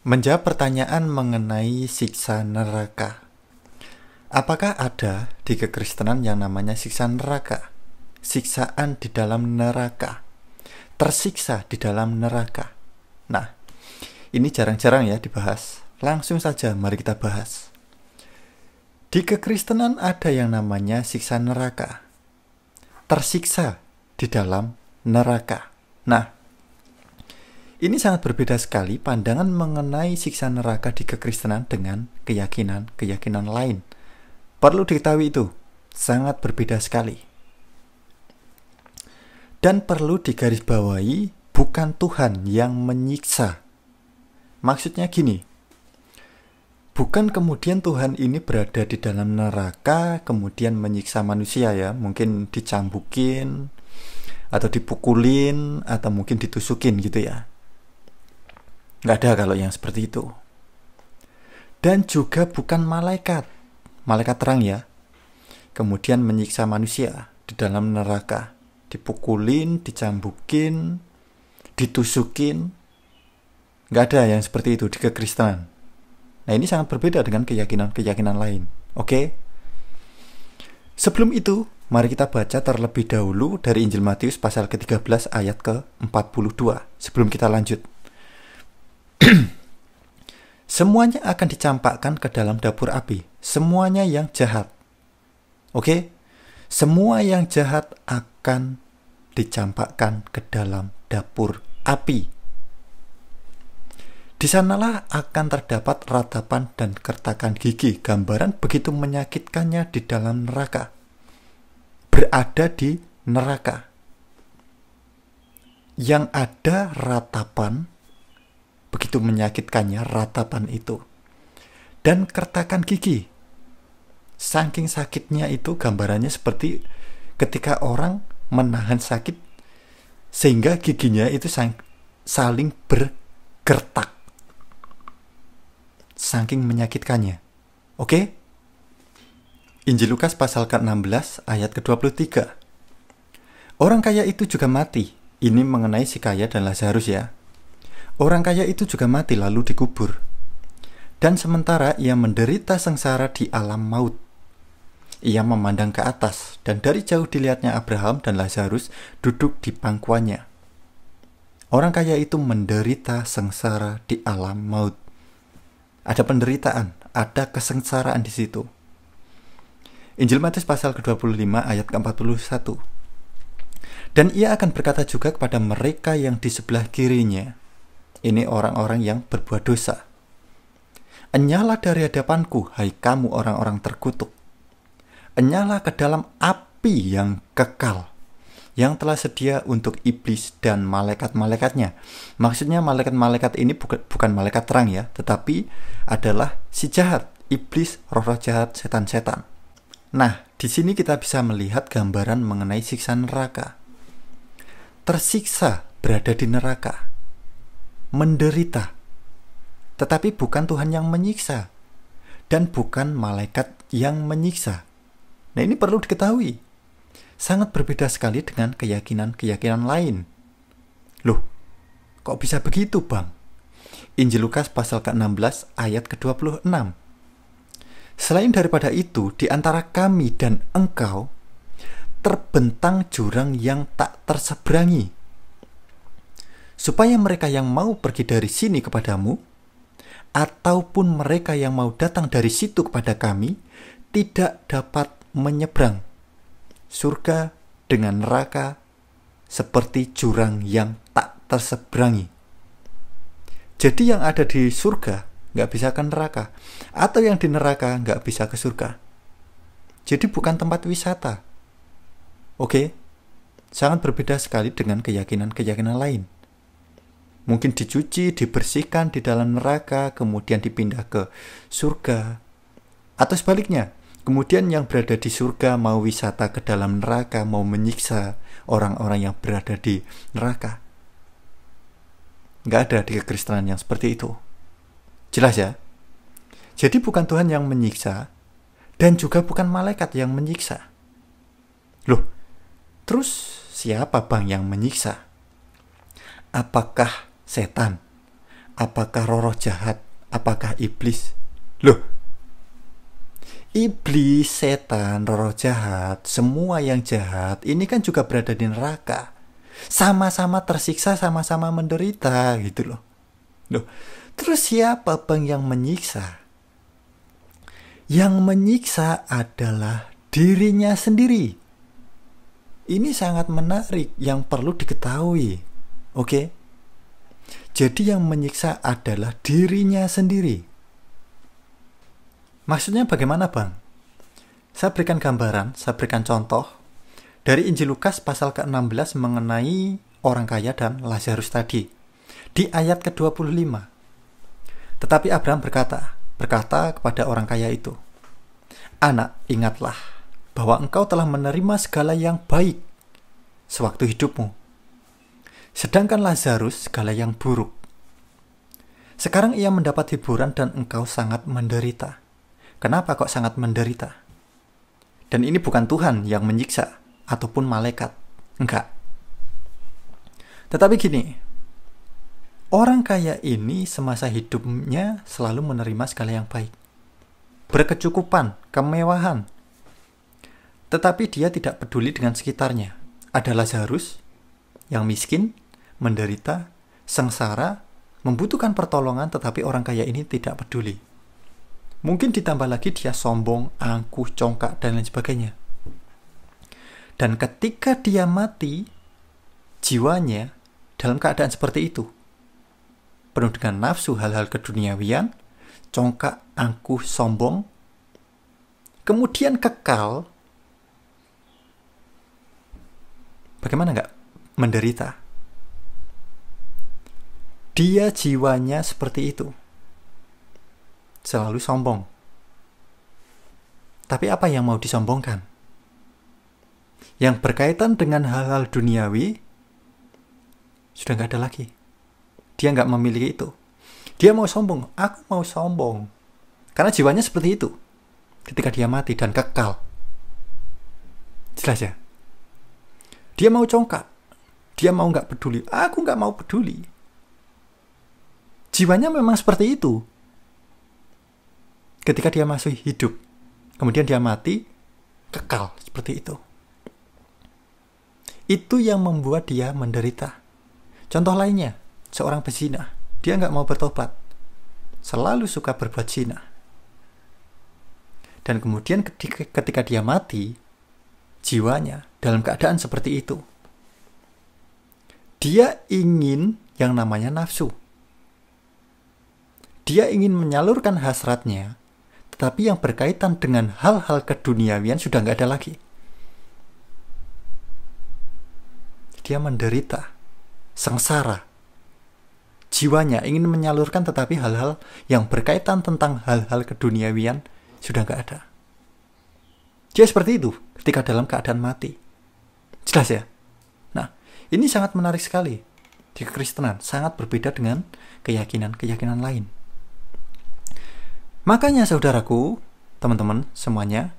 Menjawab pertanyaan mengenai siksa neraka. Apakah ada di kekristenan yang namanya siksa neraka? Siksaan di dalam neraka. Tersiksa di dalam neraka. Nah, ini jarang-jarang ya dibahas. Langsung saja mari kita bahas. Di kekristenan ada yang namanya siksa neraka. Tersiksa di dalam neraka. Nah, ini sangat berbeda sekali pandangan mengenai siksa neraka di kekristenan dengan keyakinan-keyakinan lain. Perlu diketahui itu, sangat berbeda sekali. Dan perlu digarisbawahi, bukan Tuhan yang menyiksa. Maksudnya gini, bukan kemudian Tuhan ini berada di dalam neraka, kemudian menyiksa manusia ya, mungkin dicambukin, atau dipukulin, atau mungkin ditusukin gitu ya. Nggak ada kalau yang seperti itu. Dan juga bukan malaikat terang ya, kemudian menyiksa manusia di dalam neraka, dipukulin, dicambukin, ditusukin. Nggak ada yang seperti itu di kekristenan. Nah, ini sangat berbeda dengan keyakinan-keyakinan lain. Oke? Sebelum itu, mari kita baca terlebih dahulu dari Injil Matius pasal ke-13 ayat ke-42 sebelum kita lanjut. Semuanya akan dicampakkan ke dalam dapur api. Semuanya yang jahat. Oke? Semua yang jahat akan dicampakkan ke dalam dapur api. Di sanalah akan terdapat ratapan dan kertakan gigi. Gambaran begitu menyakitkannya di dalam neraka. Berada di neraka. Yang ada ratapan, begitu menyakitkannya ratapan itu. Dan kertakan gigi. Saking sakitnya itu gambarannya seperti ketika orang menahan sakit sehingga giginya itu saling bergertak. Saking menyakitkannya. Oke? Injil Lukas pasal ke-16 ayat ke-23. Orang kaya itu juga mati. Ini mengenai si kaya dan Lazarus ya. Orang kaya itu juga mati lalu dikubur. Dan sementara ia menderita sengsara di alam maut. Ia memandang ke atas, dan dari jauh dilihatnya Abraham dan Lazarus duduk di pangkuannya. Orang kaya itu menderita sengsara di alam maut. Ada penderitaan, ada kesengsaraan di situ. Injil Matius pasal ke-25 ayat ke-41. Dan ia akan berkata juga kepada mereka yang di sebelah kirinya. Ini orang-orang yang berbuat dosa. Enyahlah dari hadapanku, hai kamu orang-orang terkutuk. Enyahlah ke dalam api yang kekal, yang telah sedia untuk iblis dan malaikat-malaikatnya. Maksudnya malaikat-malaikat ini bukan malaikat terang ya, tetapi adalah si jahat, iblis, roh-roh jahat, setan-setan. Nah, di sini kita bisa melihat gambaran mengenai siksa neraka. Tersiksa berada di neraka. Menderita, tetapi bukan Tuhan yang menyiksa dan bukan malaikat yang menyiksa. Nah, ini perlu diketahui. Sangat berbeda sekali dengan keyakinan-keyakinan lain. Loh, kok bisa begitu, Bang? Injil Lukas pasal ke-16 ayat ke-26. Selain daripada itu, di antara kami dan engkau terbentang jurang yang tak terseberangi, supaya mereka yang mau pergi dari sini kepadamu, ataupun mereka yang mau datang dari situ kepada kami, tidak dapat menyeberang. Surga dengan neraka seperti jurang yang tak terseberangi. Jadi yang ada di surga nggak bisa ke neraka, atau yang di neraka nggak bisa ke surga. Jadi bukan tempat wisata. Oke? Sangat berbeda sekali dengan keyakinan-keyakinan lain. Mungkin dicuci, dibersihkan di dalam neraka, kemudian dipindah ke surga. Atau sebaliknya, kemudian yang berada di surga mau wisata ke dalam neraka, mau menyiksa orang-orang yang berada di neraka. Nggak ada di kekristenan yang seperti itu. Jelas ya? Jadi bukan Tuhan yang menyiksa, dan juga bukan malaikat yang menyiksa. Loh, terus siapa Bang yang menyiksa? Apakah setan? Apakah roh jahat? Apakah iblis? Loh, iblis, setan, roh jahat, semua yang jahat ini kan juga berada di neraka. Sama-sama tersiksa, sama-sama menderita gitu loh. Loh, terus siapa bang yang menyiksa? Yang menyiksa adalah dirinya sendiri. Ini sangat menarik yang perlu diketahui. Oke? Jadi yang menyiksa adalah dirinya sendiri. Maksudnya bagaimana bang? Saya berikan gambaran, saya berikan contoh dari Injil Lukas pasal ke-16 mengenai orang kaya dan Lazarus tadi. Di ayat ke-25. Tetapi Abraham berkata kepada orang kaya itu, "Anak, ingatlah bahwa engkau telah menerima segala yang baik sewaktu hidupmu. Sedangkan Lazarus segala yang buruk. Sekarang ia mendapat hiburan dan engkau sangat menderita." Kenapa kok sangat menderita? Dan ini bukan Tuhan yang menyiksa ataupun malaikat. Enggak. Tetapi gini, orang kaya ini semasa hidupnya selalu menerima segala yang baik. Berkecukupan, kemewahan. Tetapi dia tidak peduli dengan sekitarnya. Ada Lazarus yang miskin, menderita, sengsara, membutuhkan pertolongan, tetapi orang kaya ini tidak peduli. Mungkin ditambah lagi dia sombong, angkuh, congkak, dan lain sebagainya. Dan ketika dia mati, jiwanya dalam keadaan seperti itu. Penuh dengan nafsu hal-hal keduniawian, congkak, angkuh, sombong, kemudian kekal. Bagaimana enggak? Menderita. Dia jiwanya seperti itu. Selalu sombong. Tapi apa yang mau disombongkan? Yang berkaitan dengan hal-hal duniawi sudah nggak ada lagi. Dia nggak memiliki itu. Dia mau sombong. Aku mau sombong. Karena jiwanya seperti itu. Ketika dia mati dan kekal. Jelas ya? Dia mau congkak. Dia mau nggak peduli. Aku nggak mau peduli. Jiwanya memang seperti itu. Ketika dia masih hidup, kemudian dia mati, kekal seperti itu. Itu yang membuat dia menderita. Contoh lainnya, seorang pezina. Dia nggak mau bertobat. Selalu suka berbuat zina. Dan kemudian ketika dia mati, jiwanya dalam keadaan seperti itu. Dia ingin yang namanya nafsu. Dia ingin menyalurkan hasratnya, tetapi yang berkaitan dengan hal-hal keduniawian sudah nggak ada lagi. Dia menderita, sengsara. Jiwanya ingin menyalurkan, tetapi hal-hal yang berkaitan tentang hal-hal keduniawian sudah nggak ada. Dia seperti itu ketika dalam keadaan mati. Jelas ya? Nah, ini sangat menarik sekali. Di kekristenan sangat berbeda dengan keyakinan-keyakinan lain. Makanya saudaraku, teman-teman semuanya,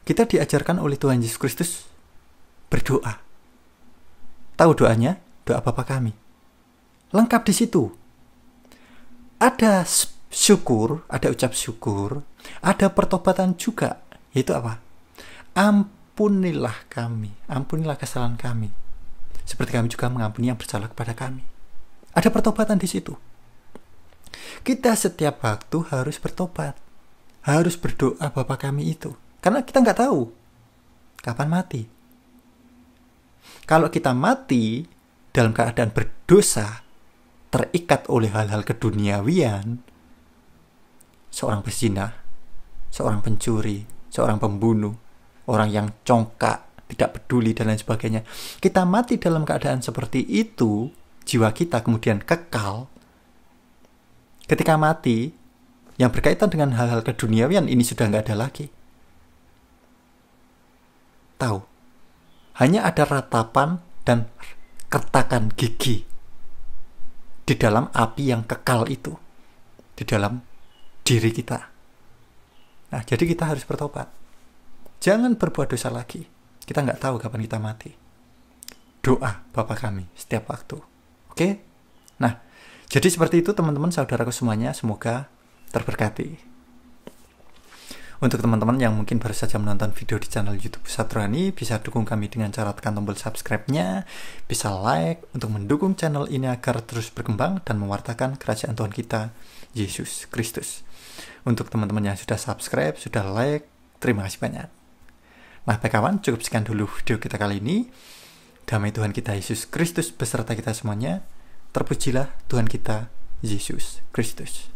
kita diajarkan oleh Tuhan Yesus Kristus berdoa. Tahu doanya? Doa Bapa kami. Lengkap di situ. Ada syukur, ada ucap syukur, ada pertobatan juga. Yaitu apa? Ampunilah kami, ampunilah kesalahan kami. Seperti kami juga mengampuni yang bersalah kepada kami. Ada pertobatan di situ. Kita setiap waktu harus bertobat. Harus berdoa Bapa kami itu. Karena kita nggak tahu kapan mati. Kalau kita mati dalam keadaan berdosa, terikat oleh hal-hal keduniawian, seorang pezina, seorang pencuri, seorang pembunuh, orang yang congkak, tidak peduli, dan lain sebagainya. Kita mati dalam keadaan seperti itu, jiwa kita kemudian kekal. Ketika mati, yang berkaitan dengan hal-hal keduniawian ini sudah nggak ada lagi. Tahu, hanya ada ratapan dan kertakan gigi di dalam api yang kekal itu, di dalam diri kita. Nah, jadi kita harus bertobat. Jangan berbuat dosa lagi. Kita nggak tahu kapan kita mati. Doa Bapa kami setiap waktu. Oke? Nah, Jadi seperti itu teman-teman saudaraku semuanya, semoga terberkati. Untuk teman-teman yang mungkin baru saja menonton video di channel YouTube Pusat Rohani, bisa dukung kami dengan cara tekan tombol subscribe-nya, bisa like untuk mendukung channel ini agar terus berkembang dan mewartakan kerajaan Tuhan kita, Yesus Kristus. Untuk teman-teman yang sudah subscribe, sudah like, terima kasih banyak. Nah, baik kawan, cukup sekian dulu video kita kali ini. Damai Tuhan kita Yesus Kristus beserta kita semuanya. Terpujilah Tuhan kita Yesus Kristus.